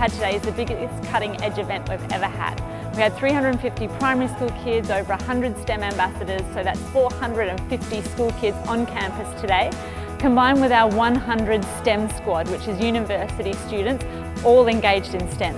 had today is the biggest cutting edge event we've ever had. We had 350 primary school kids, over 100 STEM ambassadors, so that's 450 school kids on campus today, combined with our 100 STEM squad, which is university students, all engaged in STEM.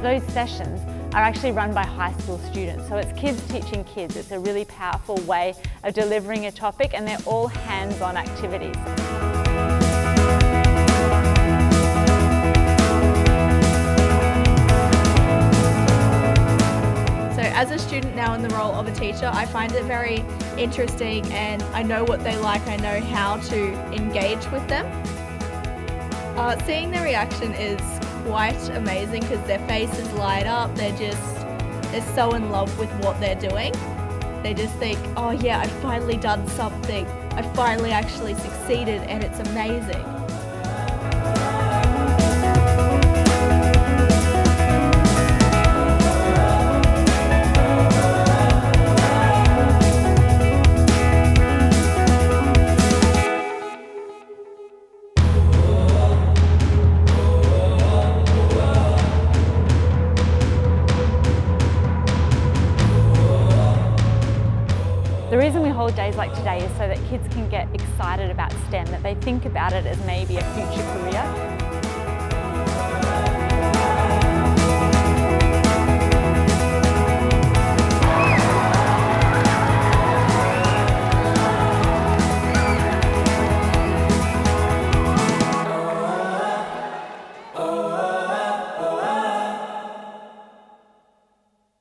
Those sessions are actually run by high school students, so it's kids teaching kids. It's a really powerful way of delivering a topic, and they're all hands-on activities. So as a student now in the role of a teacher, I find it very interesting, and I know what they like, I know how to engage with them. Seeing their reaction is quite amazing because their faces light up, they're so in love with what they're doing. They just think, oh yeah, I've finally done something, I finally actually succeeded, and it's amazing. The reason we hold days like today is so that kids can get excited about STEM, that they think about it as maybe a future career.